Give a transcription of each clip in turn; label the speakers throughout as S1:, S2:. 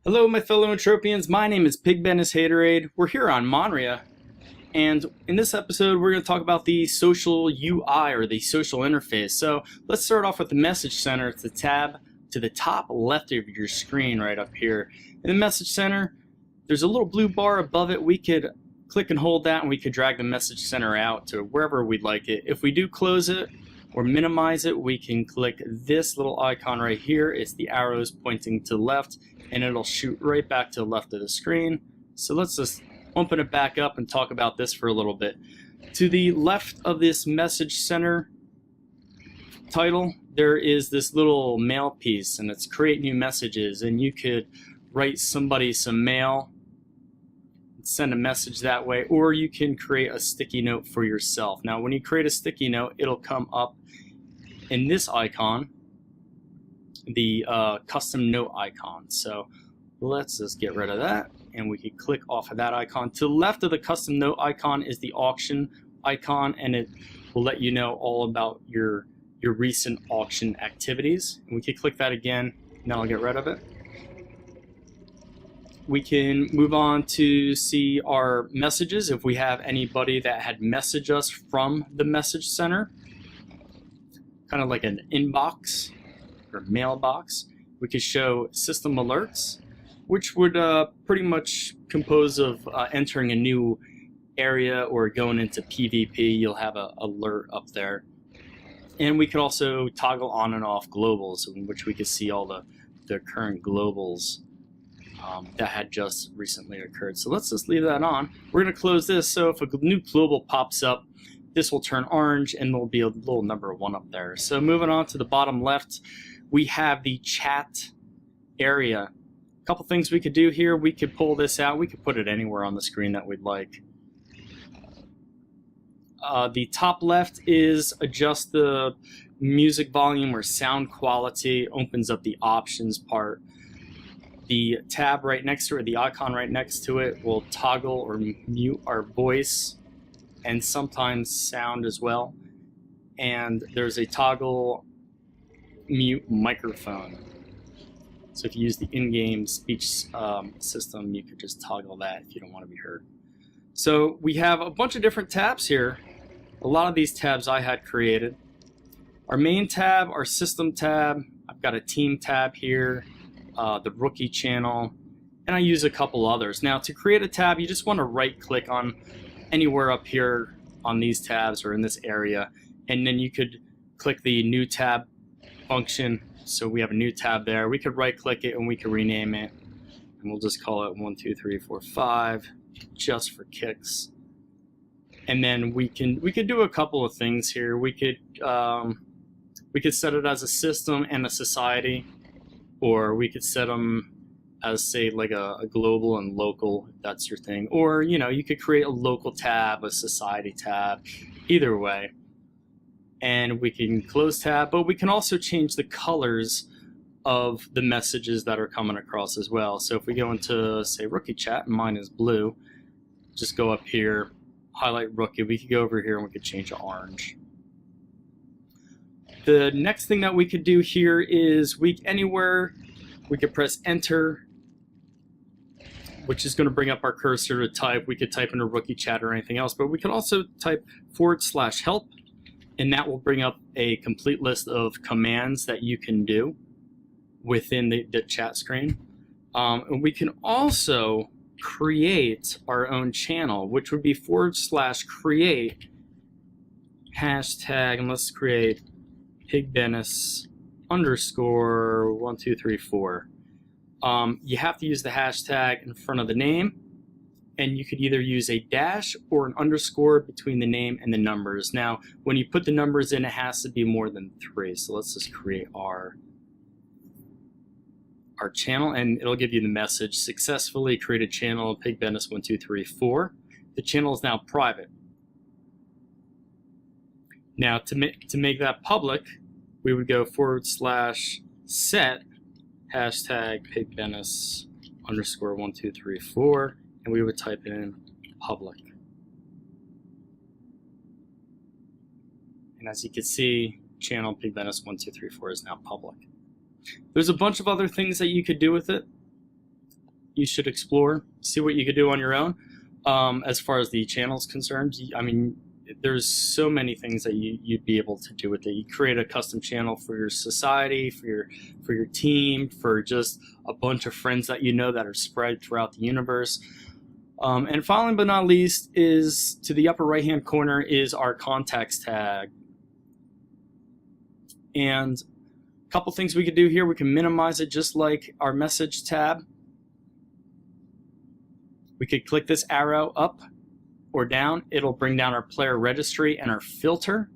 S1: Hello my fellow Entropians, my name is Pigbennis Haterade. We're here on Monria, and in this episode we're going to talk about the social UI, or the social interface. So let's start off with the message center. It's the tab to the top left of your screen right up here. In the message center, there's a little blue bar above it. We could click and hold that and we could drag the message center out to wherever we'd like it. If we do close it or minimize it, we can click this little icon right here. It's the arrows pointing to the left, and it'll shoot right back to the left of the screen. So let's just open it back up and talk about this for a little bit. To the left of this message center title, there is this little mail piece, and it's create new messages, and you could write somebody some mail, send a message that way, or you can create a sticky note for yourself. Now when you create a sticky note, it'll come up in this icon, the custom note icon. So let's just get rid of that, and we can click off of that icon. To the left of the custom note icon is the auction icon, and it will let you know all about your recent auction activities. And we can click that again, and then I'll get rid of it. We can move on to see our messages if we have anybody that had messaged us from the message center, kind of like an inbox or mailbox. We could show system alerts, which would pretty much compose of entering a new area or going into PvP. You'll have an alert up there. And we could also toggle on and off globals, in which we could see all the current globals that had just recently occurred. So let's just leave that on. We're going to close this, so if a new global pops up, this will turn orange and there'll be a little number 1 up there. So moving on to the bottom left, we have the chat area. A couple things we could do here. We could pull this out. We could put it anywhere on the screen that we'd like. The top left is adjust the music volume or sound quality, opens up the options part. The tab right next to it, the icon right next to it, will toggle or mute our voice and sometimes sound as well. And there's a toggle mute microphone. So if you use the in-game speech system, you could just toggle that if you don't want to be heard. So we have a bunch of different tabs here. A lot of these tabs I had created. Our main tab, our system tab, I've got a team tab here. The rookie channel, and I use a couple others. Now to create a tab, you just want to right click on anywhere up here on these tabs or in this area, and then you could click the new tab function. So we have a new tab there. We could right click it and we could rename it, and we'll just call it 1 2 3 4 5 just for kicks. And then we could do a couple of things here. We could set it as a system and a society, or we could set them as, say, like a global and local, if that's your thing. Or, you know, you could create a local tab, a society tab, either way. And we can close tab, but we can also change the colors of the messages that are coming across as well. So if we go into, say, rookie chat, and mine is blue, just go up here, highlight rookie. We could go over here and we could change to orange. The next thing that we could do here is anywhere we could press enter, which is going to bring up our cursor to type. We could type in a rookie chat or anything else, but we could also type /help, and that will bring up a complete list of commands that you can do within the chat screen. And we can also create our own channel, which would be /create hashtag, and let's create Pigbennis _ 1 2 3 4. You have to use the hashtag in front of the name, and you could either use a dash or an underscore between the name and the numbers. Now, when you put the numbers in, it has to be more than 3. So let's just create our channel, and it'll give you the message: successfully created channel Pigbennis 1 2 3 4. The channel is now private. Now, to make that public, we would go /set hashtag Pigbennis _ 1 2 3 4, and we would type in public. And as you can see, channel Pigbennis 1 2 3 4 is now public. There's a bunch of other things that you could do with it. you should explore, see what you could do on your own. As far as the channel is concerned, I mean, there's so many things that you'd be able to do with it. You create a custom channel for your society, for your team, for just a bunch of friends that you know that are spread throughout the universe. And finally but not least is to the upper right hand corner is our contacts tag. And a couple things we could do here. We can minimize it just like our message tab. We could click this arrow up or down. It'll bring down our player registry and our filter.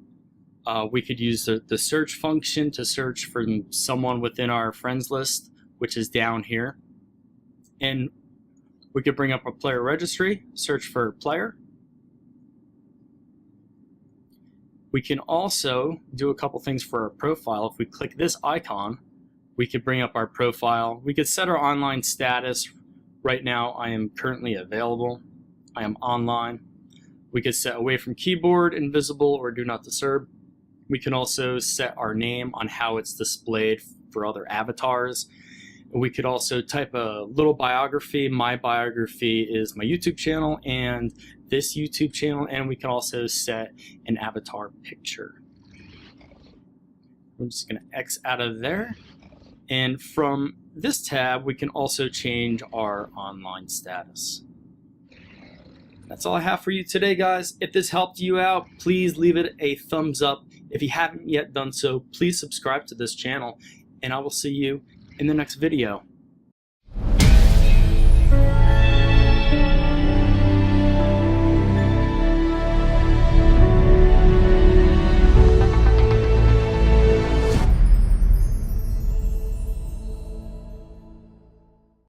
S1: We could use the search function to search for someone within our friends list, which is down here. And we could bring up a player registry, search for player. We can also do a couple things for our profile. If we click this icon, we could bring up our profile. We could set our online status. Right now, I am currently available. I am online. We could set away from keyboard, invisible, or do not disturb. We can also set our name on how it's displayed for other avatars. We could also type a little biography. My biography is my YouTube channel and this YouTube channel, and we can also set an avatar picture. I'm just going to X out of there. And from this tab, we can also change our online status. That's all I have for you today, guys. If this helped you out, please leave it a thumbs up. If you haven't yet done so, please subscribe to this channel, and I will see you in the next video.